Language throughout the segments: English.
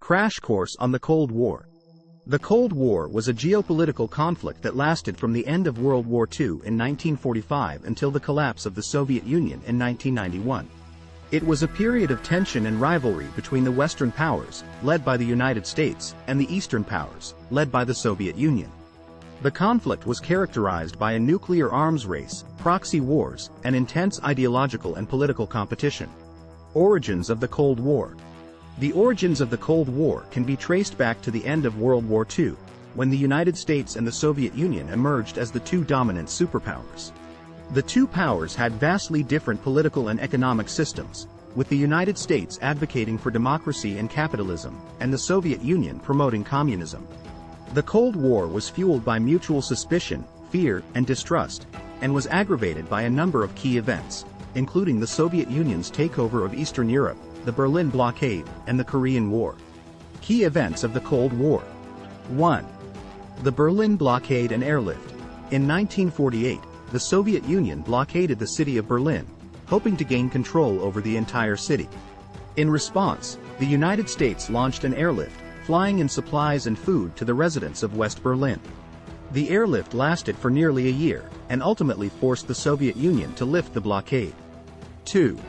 Crash course on the Cold War. The Cold War was a geopolitical conflict that lasted from the end of World War II in 1945 until the collapse of the Soviet Union in 1991. It was a period of tension and rivalry between the Western powers, led by the United States, and the Eastern powers, led by the Soviet Union. The conflict was characterized by a nuclear arms race, proxy wars, and intense ideological and political competition. Origins of the Cold War. The origins of the Cold War can be traced back to the end of World War II, when the United States and the Soviet Union emerged as the two dominant superpowers. The two powers had vastly different political and economic systems, with the United States advocating for democracy and capitalism, and the Soviet Union promoting communism. The Cold War was fueled by mutual suspicion, fear, and distrust, and was aggravated by a number of key events, including the Soviet Union's takeover of Eastern Europe, the Berlin blockade, and the Korean War. Key events of the Cold War. 1. The Berlin blockade and airlift. In 1948, the Soviet Union blockaded the city of Berlin, hoping to gain control over the entire city. In response, the United States launched an airlift, flying in supplies and food to the residents of West Berlin. The airlift lasted for nearly a year, and ultimately forced the Soviet Union to lift the blockade. 2.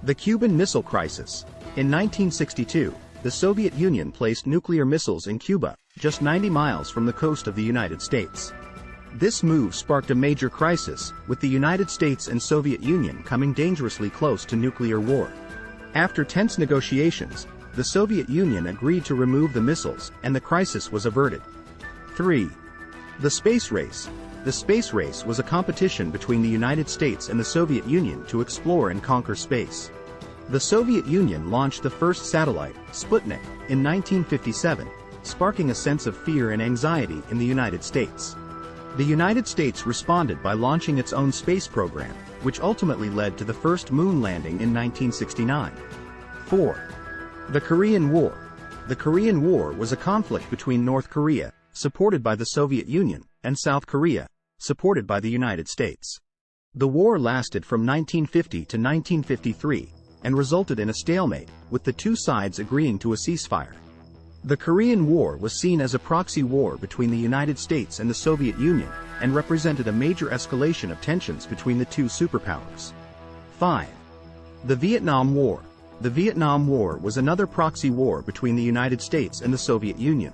The Cuban Missile Crisis. In 1962, the Soviet Union placed nuclear missiles in Cuba, just 90 miles from the coast of the United States. This move sparked a major crisis, with the United States and Soviet Union coming dangerously close to nuclear war. After tense negotiations, the Soviet Union agreed to remove the missiles, and the crisis was averted. 3. The Space Race. The space race was a competition between the United States and the Soviet Union to explore and conquer space. The Soviet Union launched the first satellite, Sputnik, in 1957, sparking a sense of fear and anxiety in the United States. The United States responded by launching its own space program, which ultimately led to the first moon landing in 1969. 4. The Korean War. The Korean War was a conflict between North Korea, supported by the Soviet Union, and South Korea, supported by the United States. The war lasted from 1950 to 1953, and resulted in a stalemate, with the two sides agreeing to a ceasefire. The Korean War was seen as a proxy war between the United States and the Soviet Union, and represented a major escalation of tensions between the two superpowers. 5. The Vietnam War. The Vietnam War was another proxy war between the United States and the Soviet Union.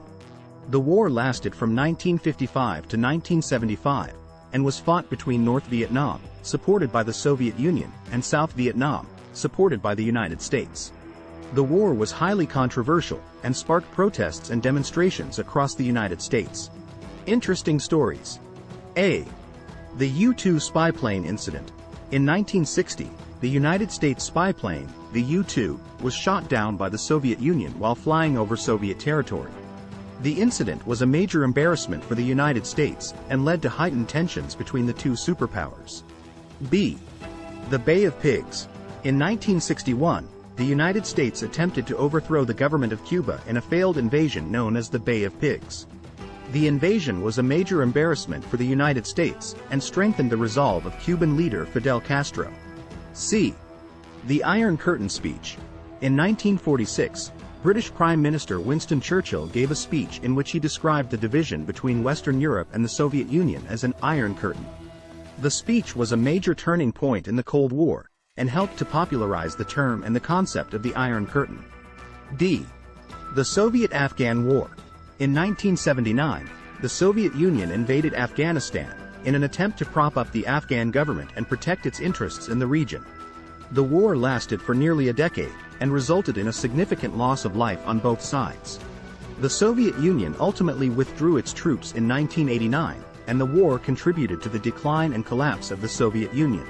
The war lasted from 1955 to 1975, and was fought between North Vietnam, supported by the Soviet Union, and South Vietnam, supported by the United States. The war was highly controversial, and sparked protests and demonstrations across the United States. Interesting stories. A. The U-2 spy plane incident. In 1960, the United States spy plane, the U-2, was shot down by the Soviet Union while flying over Soviet territory. The incident was a major embarrassment for the United States, and led to heightened tensions between the two superpowers. B. The Bay of Pigs. In 1961, the United States attempted to overthrow the government of Cuba in a failed invasion known as the Bay of Pigs. The invasion was a major embarrassment for the United States, and strengthened the resolve of Cuban leader Fidel Castro. C. The Iron Curtain Speech. In 1946, British Prime Minister Winston Churchill gave a speech in which he described the division between Western Europe and the Soviet Union as an Iron Curtain. The speech was a major turning point in the Cold War, and helped to popularize the term and the concept of the Iron Curtain. D. The Soviet-Afghan War. In 1979, the Soviet Union invaded Afghanistan, in an attempt to prop up the Afghan government and protect its interests in the region. The war lasted for nearly a decade, and resulted in a significant loss of life on both sides. The Soviet Union ultimately withdrew its troops in 1989, and the war contributed to the decline and collapse of the Soviet Union.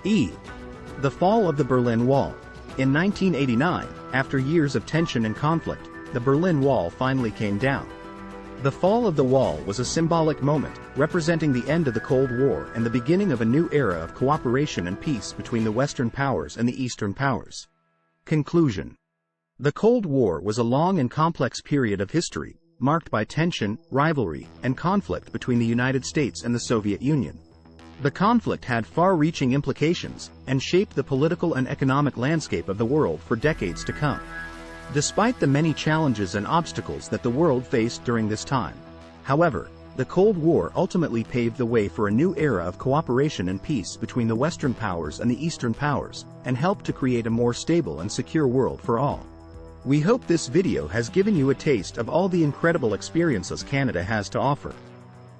E. The fall of the Berlin Wall. In 1989, after years of tension and conflict, the Berlin Wall finally came down. The fall of the wall was a symbolic moment, representing the end of the Cold War and the beginning of a new era of cooperation and peace between the Western powers and the Eastern powers. Conclusion. The Cold War was a long and complex period of history, marked by tension, rivalry, and conflict between the United States and the Soviet Union. The conflict had far-reaching implications, and shaped the political and economic landscape of the world for decades to come. Despite the many challenges and obstacles that the world faced during this time, however, the Cold War ultimately paved the way for a new era of cooperation and peace between the Western powers and the Eastern powers, and helped to create a more stable and secure world for all. We hope this video has given you a taste of all the incredible experiences Canada has to offer.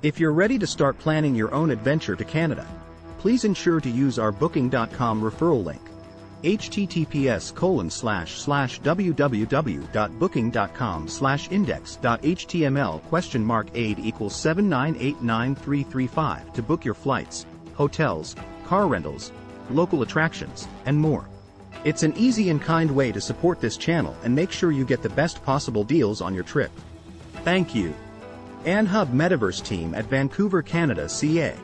If you're ready to start planning your own adventure to Canada, please ensure to use our booking.com referral link, https://www.booking.com/index.html?aid equals 7989335 to book your flights, hotels, car rentals, local attractions, and more. It's an easy and kind way to support this channel and make sure you get the best possible deals on your trip. Thank you. Hub Metaverse team at Vancouver, Canada, CA.